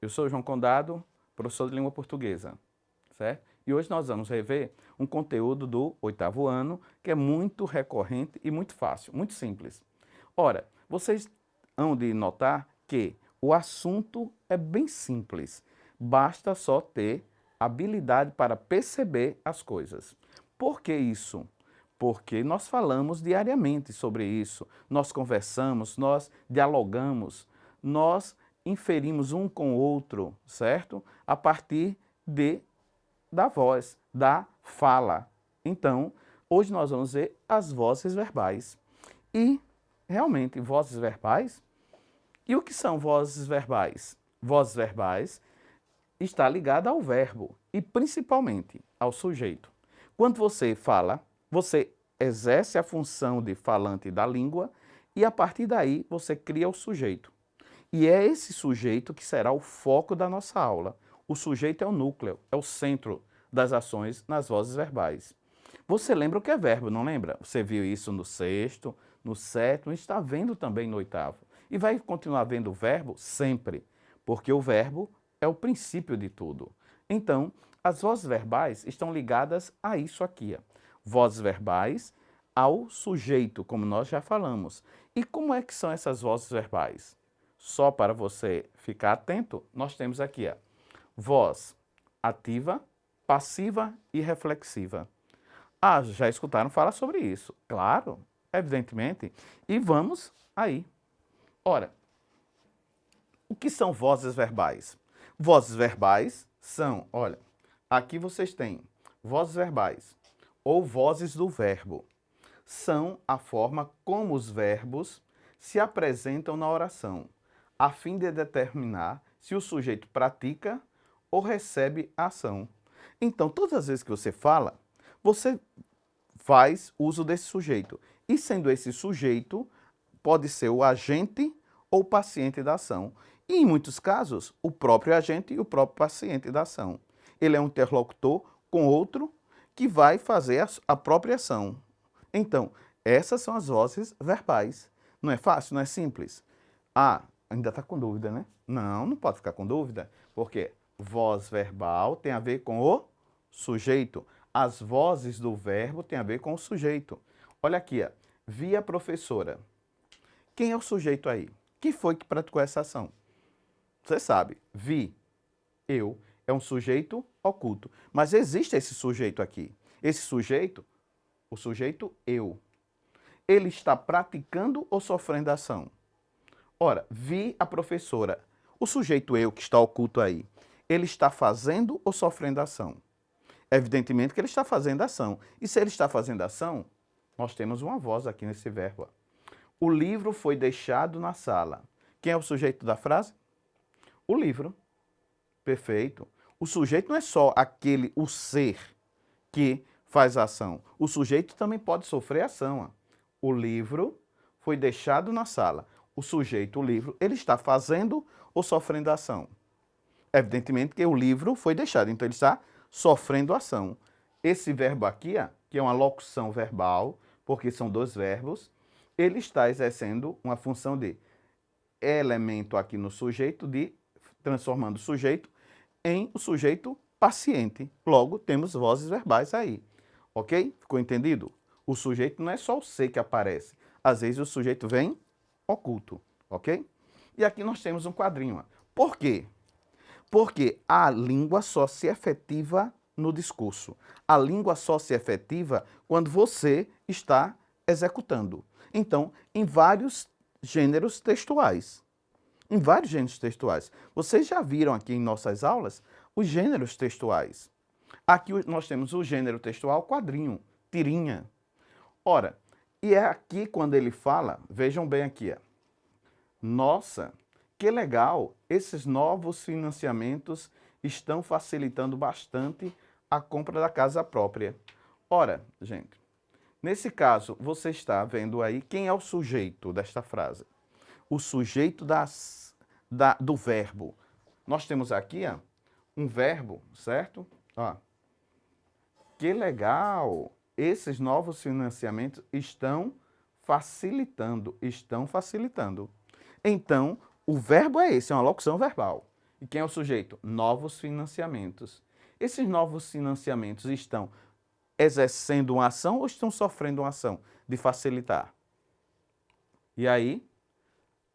Eu sou João Condado, professor de língua portuguesa, certo? E hoje nós vamos rever um conteúdo do 8º ano que é muito recorrente e muito fácil, muito simples. Ora, vocês hão de notar que o assunto é bem simples, basta só ter habilidade para perceber as coisas. Por que isso? Porque nós falamos diariamente sobre isso, nós conversamos, nós dialogamos, nós inferimos um com o outro, certo? A partir da voz, da fala. Então, hoje nós vamos ver as vozes verbais. E, realmente, vozes verbais. E o que são vozes verbais? Vozes verbais está ligada ao verbo e principalmente ao sujeito. Quando você fala, você exerce a função de falante da língua e a partir daí você cria o sujeito. E é esse sujeito que será o foco da nossa aula. O sujeito é o núcleo, é o centro das ações nas vozes verbais. Você lembra o que é verbo, não lembra? Você viu isso no 6º, no 7º, está vendo também no 8º. E vai continuar vendo o verbo sempre, porque o verbo é o princípio de tudo. Então, as vozes verbais estão ligadas a isso aqui. Vozes verbais ao sujeito, como nós já falamos. E como é que são essas vozes verbais? Só para você ficar atento, nós temos aqui voz ativa, passiva e reflexiva. Ah, já escutaram falar sobre isso? Claro, evidentemente. E vamos aí. Ora, o que são vozes verbais? Vozes verbais são, olha, aqui vocês têm vozes verbais ou vozes do verbo. São a forma como os verbos se apresentam na oração, a fim de determinar se o sujeito pratica ou recebe a ação. Então, todas as vezes que você fala, você faz uso desse sujeito. E sendo esse sujeito, pode ser o agente ou o paciente da ação. E, em muitos casos, o próprio agente e o próprio paciente da ação. Ele é um interlocutor com outro que vai fazer a própria ação. Então, essas são as vozes verbais. Não é fácil, não é simples? Ah, ainda está com dúvida, né? Não, não pode ficar com dúvida, porque voz verbal tem a ver com o sujeito. As vozes do verbo têm a ver com o sujeito. Olha aqui, vi a professora. Quem é o sujeito aí? Quem foi que praticou essa ação? Você sabe, vi, eu, é um sujeito oculto. Mas existe esse sujeito aqui. Esse sujeito, o sujeito eu. Ele está praticando ou sofrendo a ação? Ora, vi a professora. O sujeito eu que está oculto aí, ele está fazendo ou sofrendo a ação? Evidentemente que ele está fazendo a ação. E se ele está fazendo a ação, nós temos uma voz aqui nesse verbo. O livro foi deixado na sala. Quem é o sujeito da frase? O livro. Perfeito. O sujeito não é só aquele, o ser, que faz a ação. O sujeito também pode sofrer ação. O livro foi deixado na sala. O sujeito, o livro, ele está fazendo ou sofrendo a ação? Evidentemente que o livro foi deixado, então ele está sofrendo ação. Esse verbo aqui, que é uma locução verbal, porque são dois verbos, ele está exercendo uma função de elemento aqui no sujeito, transformando o sujeito em o sujeito paciente. Logo, temos vozes verbais aí. Ok? Ficou entendido? O sujeito não é só o ser que aparece. Às vezes o sujeito vem oculto. Ok? E aqui nós temos um quadrinho. Por quê? Porque a língua só se efetiva no discurso. A língua só se efetiva quando você está executando. Então, em vários gêneros textuais. Em vários gêneros textuais. Vocês já viram aqui em nossas aulas os gêneros textuais. Aqui nós temos o gênero textual quadrinho, tirinha. Ora, e é aqui quando ele fala, vejam bem aqui. Nossa, que legal, esses novos financiamentos estão facilitando bastante a compra da casa própria. Ora, gente, nesse caso, você está vendo aí quem é o sujeito desta frase. O sujeito do verbo. Nós temos aqui um verbo, certo? Que legal, esses novos financiamentos estão facilitando. Então, o verbo é esse, é uma locução verbal. E quem é o sujeito? Novos financiamentos. Esses novos financiamentos estão exercendo uma ação ou estão sofrendo uma ação de facilitar? E aí,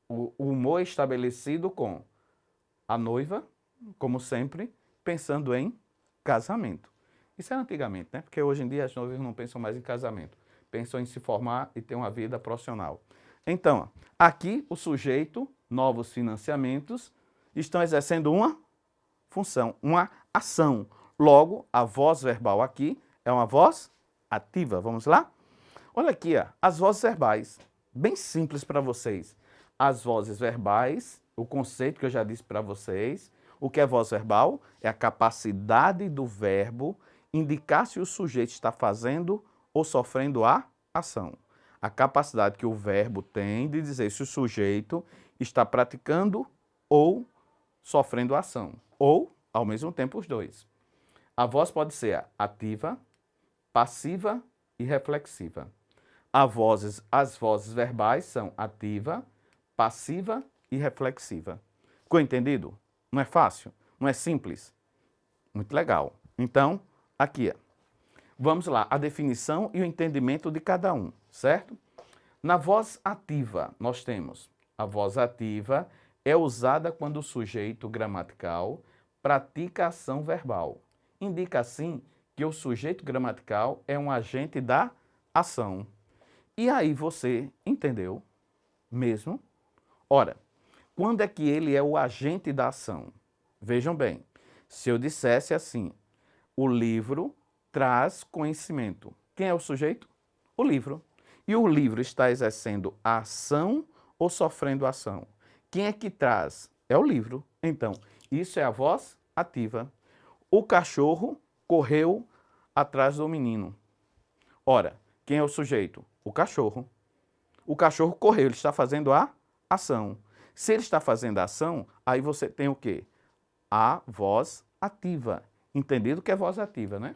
o humor é estabelecido com a noiva, como sempre, pensando em casamento. Isso é antigamente, né? Porque hoje em dia as noivas não pensam mais em casamento. Pensam em se formar e ter uma vida profissional. Então, aqui o sujeito, novos financiamentos, estão exercendo uma função, uma ação. Logo, a voz verbal aqui é uma voz ativa. Vamos lá? Olha aqui, ó, as vozes verbais. Bem simples para vocês. As vozes verbais, o conceito que eu já disse para vocês. O que é voz verbal? É a capacidade do verbo indicar se o sujeito está fazendo ou sofrendo a ação. A capacidade que o verbo tem de dizer se o sujeito está praticando ou sofrendo a ação. Ou, ao mesmo tempo, os dois. A voz pode ser ativa, passiva e reflexiva. As vozes verbais são ativa, passiva e reflexiva. Ficou entendido? Não é fácil? Não é simples? Muito legal. Então, aqui, vamos lá, a definição e o entendimento de cada um, certo? Na voz ativa, nós temos a voz ativa é usada quando o sujeito gramatical pratica ação verbal. Indica, assim, que o sujeito gramatical é um agente da ação. E aí você entendeu mesmo? Ora, quando é que ele é o agente da ação? Vejam bem, se eu dissesse assim, o livro traz conhecimento. Quem é o sujeito? O livro. E o livro está exercendo a ação ou sofrendo a ação? Quem é que traz? É o livro. Então, isso é a voz ativa. O cachorro correu atrás do menino. Ora, quem é o sujeito? O cachorro. O cachorro correu, ele está fazendo a ação. Se ele está fazendo a ação, aí você tem o quê? A voz ativa. Entendido que é voz ativa, né?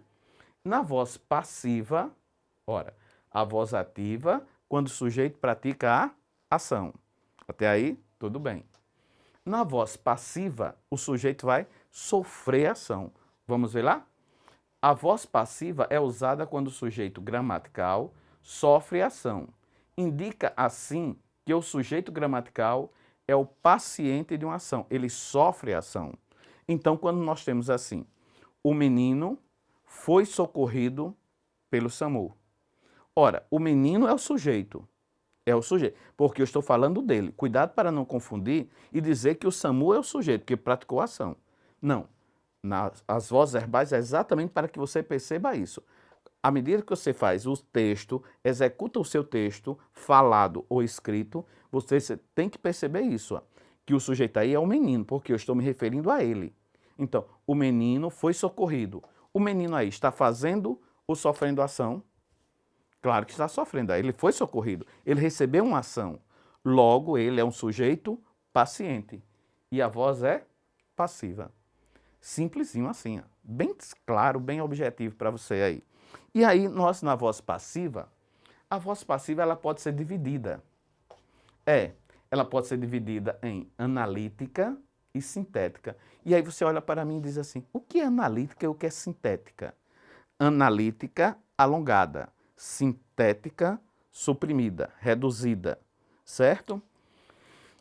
Na voz passiva, ora, a voz ativa, quando o sujeito pratica a ação. Até aí, tudo bem. Na voz passiva, o sujeito vai sofrer ação. Vamos ver lá? A voz passiva é usada quando o sujeito gramatical sofre ação. Indica, assim, que o sujeito gramatical é o paciente de uma ação. Ele sofre a ação. Então, quando nós temos assim, o menino foi socorrido pelo SAMU. Ora, o menino é o sujeito. É o sujeito, porque eu estou falando dele. Cuidado para não confundir e dizer que o SAMU é o sujeito, que praticou a ação. Não. As vozes verbais é exatamente para que você perceba isso. À medida que você faz o texto, executa o seu texto, falado ou escrito, você tem que perceber isso, ó, que o sujeito aí é o menino, porque eu estou me referindo a ele. Então, o menino foi socorrido. O menino aí está fazendo ou sofrendo ação? Claro que está sofrendo, aí ele foi socorrido, ele recebeu uma ação. Logo, ele é um sujeito paciente. E a voz é passiva. Simplesinho assim, ó. Bem claro, bem objetivo para você aí. E aí, nós na voz passiva, a voz passiva ela pode ser dividida. Ela pode ser dividida em analítica e sintética. E aí você olha para mim e diz assim, o que é analítica e o que é sintética? Analítica, alongada. Sintética, suprimida, reduzida. Certo?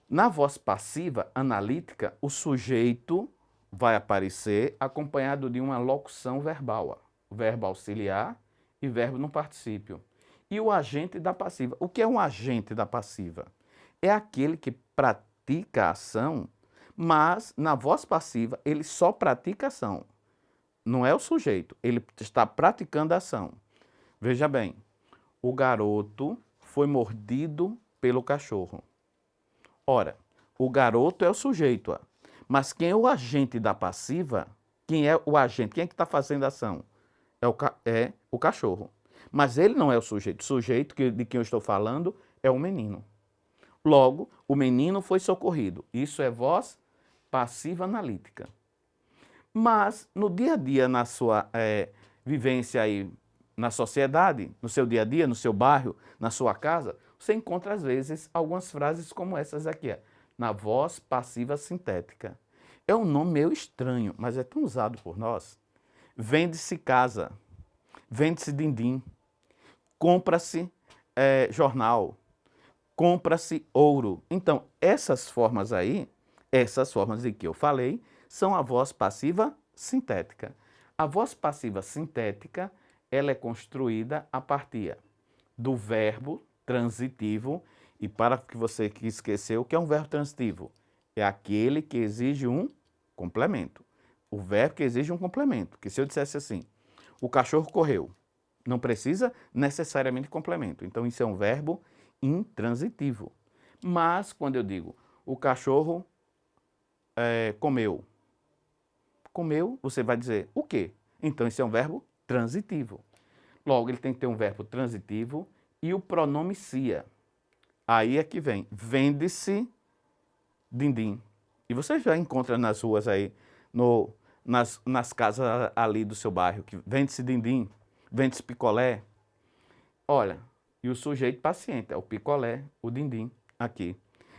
Na voz passiva, analítica, o sujeito vai aparecer acompanhado de uma locução verbal. Verbo auxiliar e verbo no particípio. E o agente da passiva. O que é um agente da passiva? É aquele que pratica a ação, mas na voz passiva ele só pratica a ação. Não é o sujeito, ele está praticando a ação. Veja bem, o garoto foi mordido pelo cachorro. Ora, o garoto é o sujeito, ó. Mas quem é o agente da passiva? Quem é o agente? Quem é que está fazendo a ação? É o cachorro. Mas ele não é o sujeito. O sujeito de quem eu estou falando é o menino. Logo, o menino foi socorrido. Isso é voz passiva analítica. Mas, no dia a dia, na sua vivência aí na sociedade, no seu dia a dia, no seu bairro, na sua casa, você encontra, às vezes, algumas frases como essas aqui, na voz passiva sintética. É um nome meio estranho, mas é tão usado por nós. Vende-se casa, vende-se din-din, compra-se jornal, compra-se ouro. Então, essas formas aí, essas formas de que eu falei, são a voz passiva sintética. A voz passiva sintética, ela é construída a partir do verbo transitivo, e para que você que esqueceu, o que é um verbo transitivo? É aquele que exige um complemento. O verbo que exige um complemento, que se eu dissesse assim, o cachorro correu, não precisa necessariamente complemento. Então, isso é um verbo intransitivo. Mas, quando eu digo, o cachorro comeu, comeu, você vai dizer o quê? Então, isso é um verbo transitivo. Logo, ele tem que ter um verbo transitivo e o pronome cia. Aí é que vem, vende-se din-din. E você já encontra nas ruas aí, nas casas ali do seu bairro, que vende-se din-din, vende-se picolé. Olha, e o sujeito paciente, é o picolé, o din-din, aqui.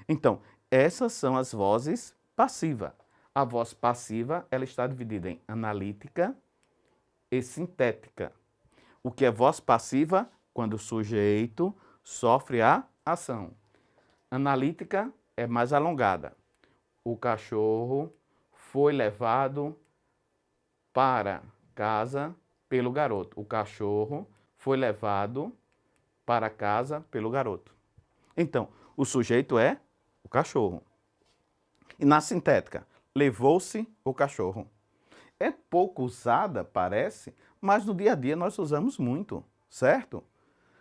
Então, essas são as vozes passivas. A voz passiva, ela está dividida em analítica e sintética. O que é voz passiva? Quando o sujeito sofre a ação. Analítica é mais alongada. O cachorro foi levado para casa pelo garoto. O cachorro foi levado para casa pelo garoto. Então, o sujeito é o cachorro. E na sintética, levou-se o cachorro. É pouco usada, parece, mas no dia a dia nós usamos muito, certo?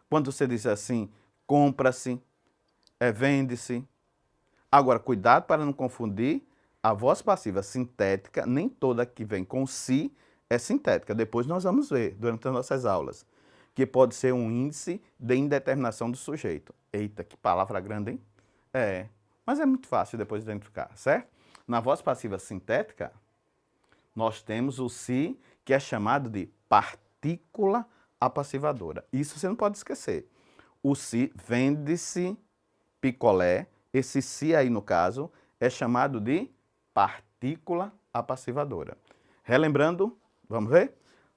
Quando você diz assim, compra-se, vende-se. Agora, cuidado para não confundir a voz passiva sintética, nem toda que vem com si é sintética. Depois nós vamos ver, durante as nossas aulas, que pode ser um índice de indeterminação do sujeito. Eita, que palavra grande, hein? Mas é muito fácil depois de identificar, certo? Na voz passiva sintética, nós temos o si, que é chamado de partícula apassivadora. Isso você não pode esquecer. O si, vende-se picolé, esse si aí no caso, é chamado de partícula apassivadora. Relembrando, vamos ver?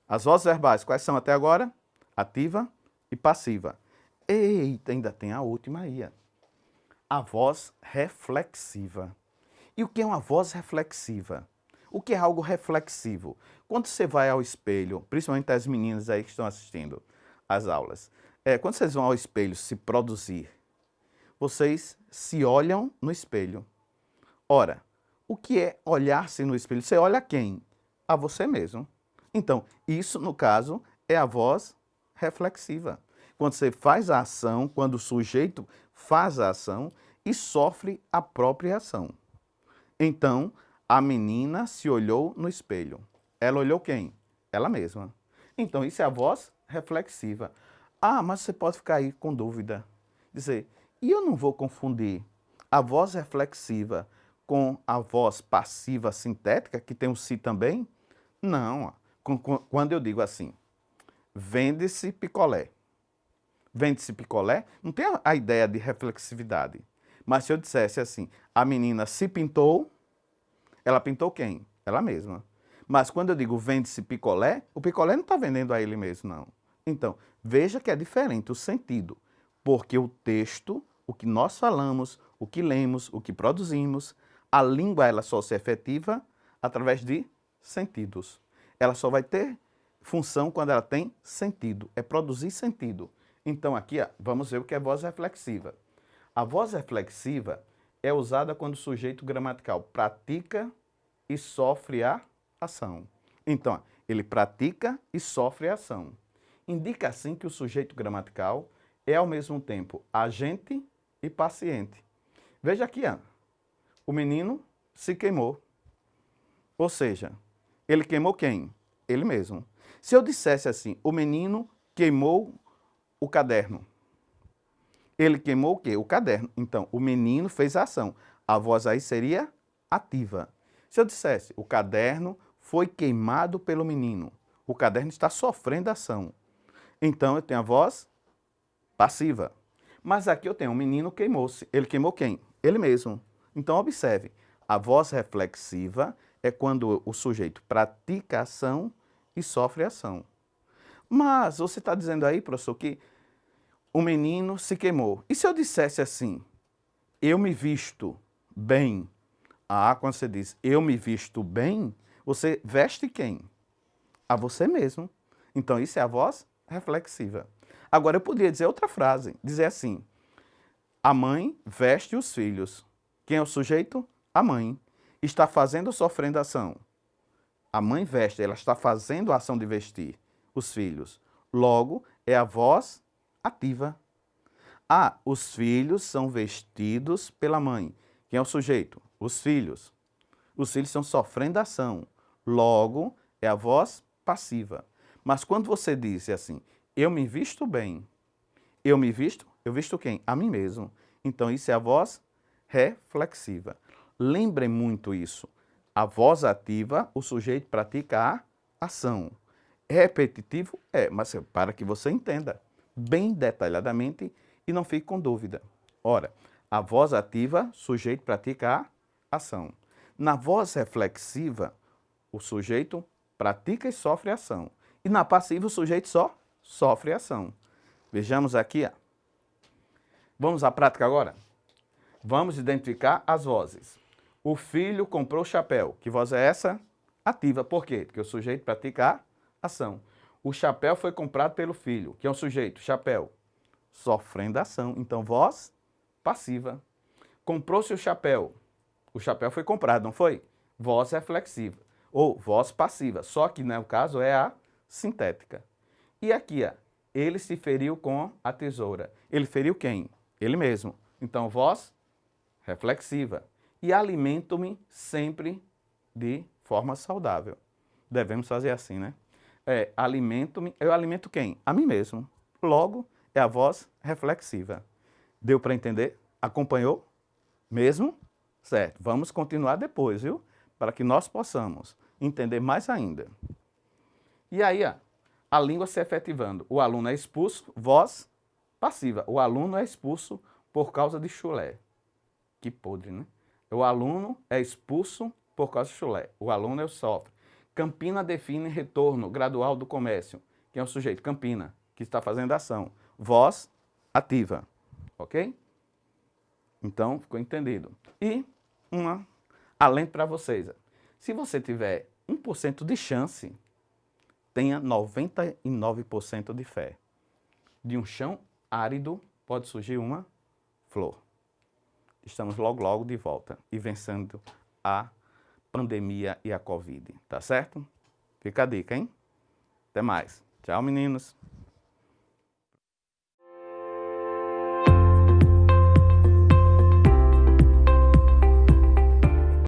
As vozes verbais, quais são até agora? Ativa e passiva. Eita, ainda tem a última aí. A voz reflexiva. E o que é uma voz reflexiva? O que é algo reflexivo? Quando você vai ao espelho, principalmente as meninas aí que estão assistindo às aulas, quando vocês vão ao espelho se produzir, vocês se olham no espelho. Ora, o que é olhar-se no espelho? Você olha quem? A você mesmo. Então, isso, no caso, é a voz reflexiva. Quando você faz a ação, quando o sujeito faz a ação e sofre a própria ação. Então, a menina se olhou no espelho. Ela olhou quem? Ela mesma. Então, isso é a voz reflexiva. Ah, mas você pode ficar aí com dúvida. Dizer, e eu não vou confundir a voz reflexiva com a voz passiva sintética, que tem um si também? Não. Quando eu digo assim, vende-se picolé. Vende-se picolé, não tem a ideia de reflexividade. Mas se eu dissesse assim, a menina se pintou, ela pintou quem? Ela mesma. Mas quando eu digo vende-se picolé, o picolé não está vendendo a ele mesmo, não. Então, veja que é diferente o sentido, porque o texto, o que nós falamos, o que lemos, o que produzimos, a língua ela só se efetiva através de sentidos. Ela só vai ter função quando ela tem sentido, é produzir sentido. Então aqui vamos ver o que é voz reflexiva. A voz reflexiva é usada quando o sujeito gramatical pratica e sofre a ação. Então, ele pratica e sofre a ação. Indica assim que o sujeito gramatical é ao mesmo tempo agente e paciente. Veja aqui, o menino se queimou. Ou seja, ele queimou quem? Ele mesmo. Se eu dissesse assim, o menino queimou o caderno. Ele queimou o quê? O caderno. Então, o menino fez a ação. A voz aí seria ativa. Se eu dissesse, o caderno foi queimado pelo menino. O caderno está sofrendo ação. Então, eu tenho a voz passiva. Mas aqui eu tenho, o menino queimou-se. Ele queimou quem? Ele mesmo. Então, observe, A voz reflexiva é quando o sujeito pratica a ação e sofre a ação. Mas você está dizendo aí, professor, que o menino se queimou. E se eu dissesse assim, eu me visto bem? Ah, quando você diz eu me visto bem, você veste quem? A você mesmo. Então isso é a voz reflexiva. Agora eu poderia dizer outra frase, dizer assim, a mãe veste os filhos. Quem é o sujeito? A mãe. Está fazendo ou sofrendo ação? A mãe veste, ela está fazendo a ação de vestir os filhos. Logo, é a voz ativa. Ah, os filhos são vestidos pela mãe. Quem é o sujeito? Os filhos. Os filhos estão sofrendo ação. Logo, é a voz passiva. Mas quando você diz assim, eu me visto bem, eu visto quem? A mim mesmo. Então isso é a voz reflexiva. Lembrem muito isso. A voz ativa, o sujeito pratica a ação. Repetitivo é, mas para que você entenda bem detalhadamente e não fique com dúvida. Ora, a voz ativa, sujeito pratica a ação. Na voz reflexiva, o sujeito pratica e sofre a ação. E na passiva, o sujeito só sofre a ação. Vejamos aqui. Vamos à prática agora? Vamos identificar as vozes. O filho comprou chapéu. Que voz é essa? Ativa. Por quê? Porque o sujeito pratica a ação. O chapéu foi comprado pelo filho. Que é um sujeito? Chapéu. Sofrendo a ação. Então, voz passiva. Comprou-se o chapéu. O chapéu foi comprado, não foi? Voz reflexiva. Ou voz passiva. Só que, no caso, é a sintética. E aqui, ele se feriu com a tesoura. Ele feriu quem? Ele mesmo. Então, voz reflexiva. E alimento-me sempre de forma saudável. Devemos fazer assim, né? Alimento-me. Eu alimento quem? A mim mesmo. Logo, é a voz reflexiva. Deu para entender? Acompanhou? Mesmo? Certo. Vamos continuar depois, viu? Para que nós possamos entender mais ainda. E aí, a língua se efetivando. O aluno é expulso, voz passiva. O aluno é expulso por causa de chulé. Que podre, né? O aluno é expulso por causa de chulé. O aluno sofre. Campina define retorno gradual do comércio. Quem é o sujeito? Campina, que está fazendo ação. Voz ativa. Ok? Então, ficou entendido. E além para vocês. Se você tiver 1% de chance, tenha 99% de fé. De um chão árido pode surgir uma flor. Estamos logo de volta e vencendo a pandemia e a Covid, tá certo? Fica a dica, hein? Até mais. Tchau, meninos.